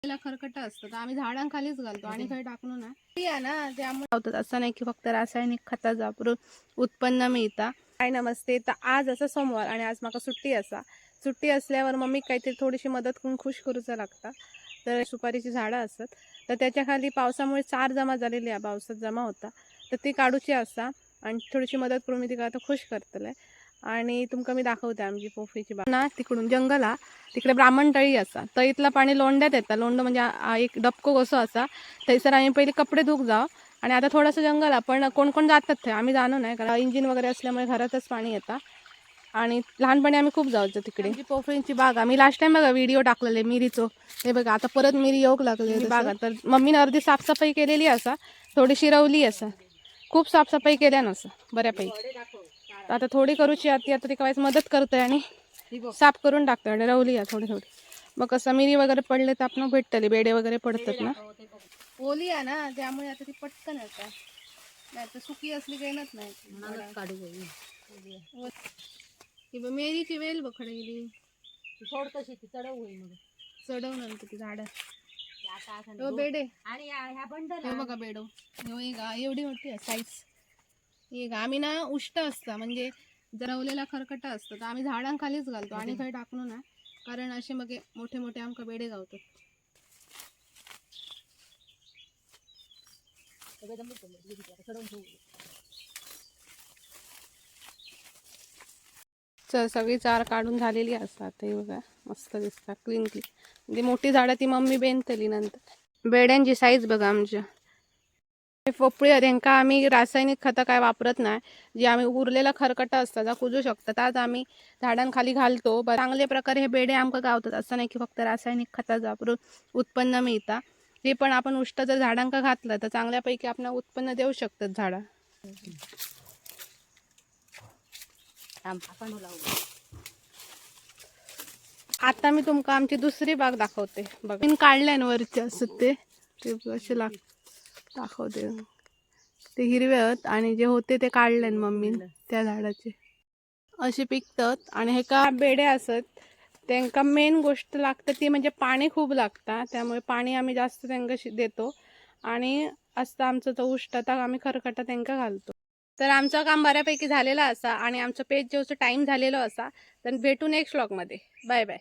खरकट असतं तर आम्ही झाडांखालीच घालतो आणि काही टाकलो ना त्यामुळे असं नाही की फक्त रासायनिक खताचा वापरून उत्पन्न मिळता. काय नमस्ते. तर आज असं सोमवार आणि आज माका सुट्टी असल्यावर मम्मी काहीतरी थोडीशी मदत करून खुश करूचा लागता. तर सुपारीची झाडं असतात तर त्याच्या खाली पावसामुळे चार जमा झालेली आहे, पावसात जमा होता तर ती काढूची असा आणि थोडीशी मदत करून मी तिका आता खुश करतले. आणि तुमका मी दाखवते आमची पोफळीची बाग ना. तिकडून जंगला तिकडे ब्राह्मण तळी असा, तळीतला पाणी लोंड्यात येता. लोंड म्हणजे एक डबको कसो असा. थंयसर आम्ही पहिले कपडे धुवूक जाव आणि आता थोडंसं जंगल आहे पण कोण कोण जातात ते आम्ही जाणू नाही कारण इंजिन वगैरे असल्यामुळे घरातच पाणी येतं. आणि लहानपणी आम्ही खूप जायचो तिकडे. पोफळींची बाग आम्ही लास्ट टाइम बघा व्हिडिओ टाकलेले मिरीचो, हे बघा आता परत मिरी येऊक लागले बागा. तर मम्मीने अर्धी साफसफाई केलेली असा, थोडीशी रवली असा, खूप साफसफाई केल्या नसा बऱ्यापैकी. आता थोडी करूची आता ती काय मदत करतोय आणि साफ करून टाकतोय रवली आहे थोडी थोडी. मग कसं मिरी वगैरे पडले तर आपण भेटतले, बेडे वगैरे पडतात ना. ओली आहे ना त्यामुळे आता ती पटकन येतात, नाही तर सुकी असली काही नाही काढू. मेरीची वेल बखड गेली सोड कशी ती चढव होईल मग चढव नंतर ती झाड बेडे आणि ह्या बंडल बघा बेडो एवढी मोठी साईज. हे आम्ही ना उष्ट असता म्हणजे जरवलेला खरकट असतं तर आम्ही झाडांखालीच घालतो आणि काही टाकलो ना कारण असे मग मोठे मोठे आमका बेडे गावतात. सगळी चार काढून झालेली असतात ते बघा मस्त दिसतात क्लीन क्लीन. म्हणजे मोठी झाडं ती मम्मी बेनतली नंतर. बेड्यांची साईज बघा आमच्या पोपळी त्यांका आम्ही रासायनिक खतं काय वापरत नाही. जे आम्ही उरलेला खरकट असतं जा कुजू शकतात आज आम्ही झाडांखाली घालतो. चांगल्या प्रकारे हे बेडे आमका गावतात. असं नाही की फक्त रासायनिक खताचा वापरून उत्पन्न मिळता. हे पण आपण उष्ट जर झाडांका घातलं तर चांगल्यापैकी आपण उत्पन्न देऊ शकतात झाडा. आता मी तुमका आमची दुसरी बाग दाखवते बघा. काढल्या ना वरचे असत ते असे दाखवते. ते हिरवे आहेत आणि जे होते ते काढले मम्मी त्या झाडाचे. असे पिकतात आणि हे का बेडे असत त्यांका मेन गोष्ट लागतं ती म्हणजे पाणी खूप लागतं. त्यामुळे पाणी आम्ही जास्त त्यांना देतो आणि असतं आमचं तो उष्टता आम्ही खरकटा त्यांना घालतो. तर आमचं काम बऱ्यापैकी झालेलं असा आणि आमचं पेज जेवढं टाइम झालेलं असा. तर भेटू नेक्स्ट व्लॉगमध्ये. Bye bye.